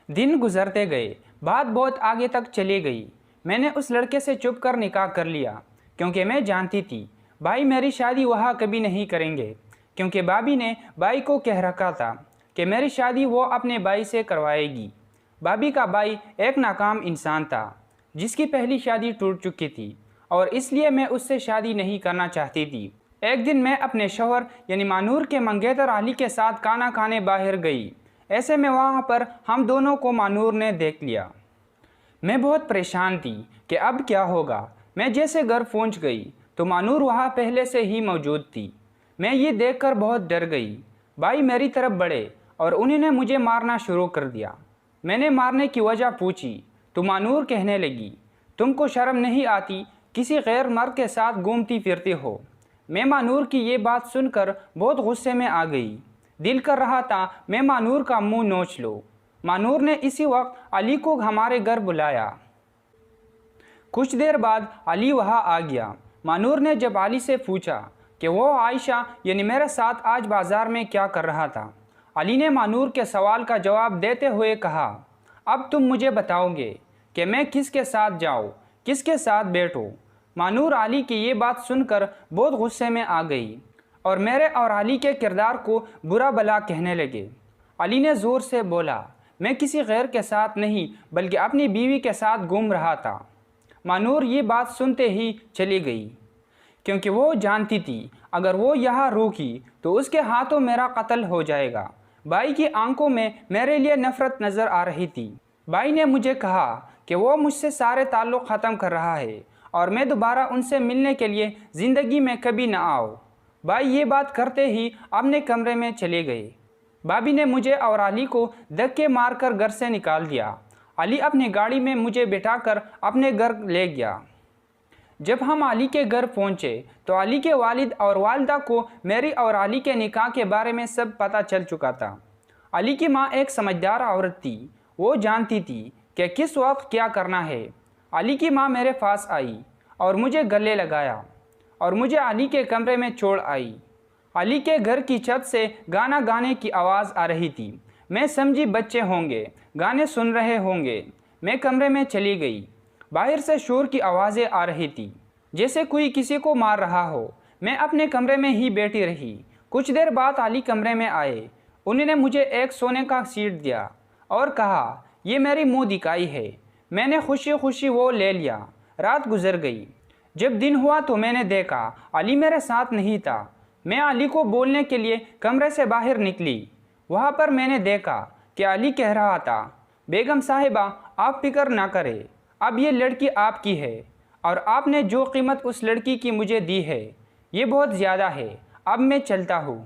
दिन गुजरते गए, बात बहुत आगे तक चली गई। मैंने उस लड़के से चुप कर निकाह कर लिया, क्योंकि मैं जानती थी भाई मेरी शादी वहाँ कभी नहीं करेंगे, क्योंकि भाभी ने भाई को कह रखा था कि मेरी शादी वो अपने भाई से करवाएगी। भाभी का भाई एक नाकाम इंसान था जिसकी पहली शादी टूट चुकी थी, और इसलिए मैं उससे शादी नहीं करना चाहती थी। एक दिन मैं अपने शौहर यानी मानूर के मंगेतर अली के साथ खाना खाने बाहर गई। ऐसे में वहाँ पर हम दोनों को मानूर ने देख लिया। मैं बहुत परेशान थी कि अब क्या होगा। मैं जैसे घर पहुँच गई तो मानूर वहाँ पहले से ही मौजूद थी। मैं ये देखकर बहुत डर गई। भाई मेरी तरफ बढ़े और उन्होंने मुझे मारना शुरू कर दिया। मैंने मारने की वजह पूछी तो मानूर कहने लगी, तुमको शर्म नहीं आती, किसी गैर मर्द के साथ घूमती फिरती हो। मैं मानूर की ये बात सुनकर बहुत गुस्से में आ गई। दिल कर रहा था मैं मानूर का मुंह नोच लूँ। मानूर ने इसी वक्त अली को हमारे घर बुलाया। कुछ देर बाद अली वहाँ आ गया। मानूर ने जब अली से पूछा कि वो आयशा यानी मेरे साथ आज बाज़ार में क्या कर रहा था, अली ने मानूर के सवाल का जवाब देते हुए कहा, अब तुम मुझे बताओगे कि मैं किसके साथ जाऊँ, किसके साथ बैठूँ। मानूर अली की ये बात सुनकर बहुत गुस्से में आ गई और मेरे और अली के किरदार को बुरा भला कहने लगे। अली ने ज़ोर से बोला, मैं किसी गैर के साथ नहीं बल्कि अपनी बीवी के साथ घूम रहा था। मानूर ये बात सुनते ही चली गई, क्योंकि वो जानती थी अगर वो यहाँ रुकी तो उसके हाथों मेरा कत्ल हो जाएगा। भाई की आंखों में मेरे लिए नफ़रत नज़र आ रही थी। भाई ने मुझे कहा कि वो मुझसे सारे ताल्लुक़ ख़त्म कर रहा है और मैं दोबारा उनसे मिलने के लिए ज़िंदगी में कभी न आऊँ। भाई ये बात करते ही अपने कमरे में चले गए। भाभी ने मुझे और अली को धक्के मारकर घर से निकाल दिया। अली अपनी गाड़ी में मुझे बिठाकर अपने घर ले गया। जब हम अली के घर पहुंचे तो अली के वालिद और वालिदा को मेरी और अली के निकाह के बारे में सब पता चल चुका था। अली की माँ एक समझदार औरत थी, वो जानती थी कि किस वक्त क्या करना है। अली की माँ मेरे पास आई और मुझे गले लगाया और मुझे अली के कमरे में छोड़ आई। अली के घर की छत से गाना गाने की आवाज़ आ रही थी। मैं समझी बच्चे होंगे, गाने सुन रहे होंगे। मैं कमरे में चली गई। बाहर से शोर की आवाज़ें आ रही थी, जैसे कोई किसी को मार रहा हो। मैं अपने कमरे में ही बैठी रही। कुछ देर बाद अली कमरे में आए। उन्होंने मुझे एक सोने का सीट दिया और कहा, ये मेरी मुँह दिखाई है। मैंने खुशी खुशी वो ले लिया। रात गुजर गई। जब दिन हुआ तो मैंने देखा अली मेरे साथ नहीं था। मैं अली को बोलने के लिए कमरे से बाहर निकली। वहाँ पर मैंने देखा कि अली कह रहा था, बेगम साहिबा आप फिक्र ना करें, अब ये लड़की आपकी है और आपने जो कीमत उस लड़की की मुझे दी है ये बहुत ज़्यादा है। अब मैं चलता हूँ।